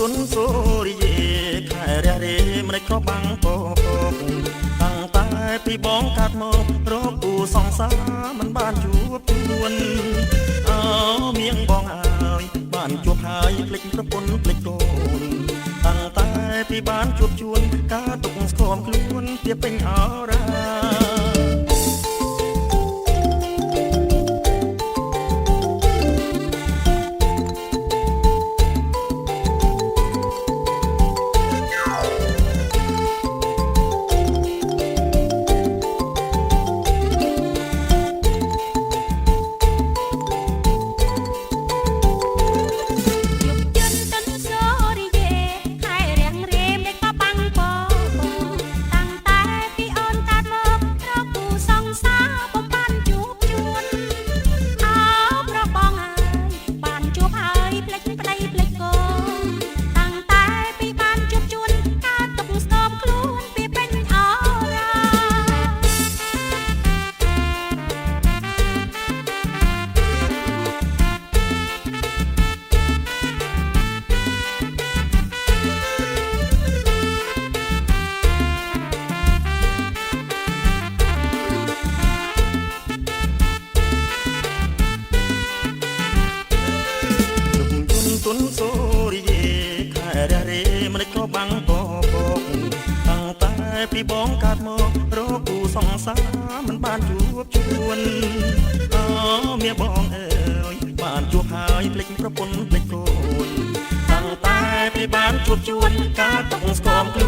นសូរីយេខែរះរេមិនខ្របបាំងពពកតាំងតែពីបងកាត់មករកគូសង្សារមិនបានជួបជួនអើមៀងបងអើយបានជួបហើយភ្លេចប្រពន្ធភ្លេចកូនតាំងតែពីបានជួបជួនការទុកស្គមខ្លួនទៀតពេញអរ៉ាទុនសូរីយេខែរះរេមិនខ្របបាំងពពកតាំងតែពីបងកាត់មករកគូសង្សារមិនបានជួបជួនអើមៀបងអើយបានជួបហើយភ្លេចប្រពន្ធភ្លេចកូនតាំងតែពីបានជួបជួនការទុកស្គមខ្លួន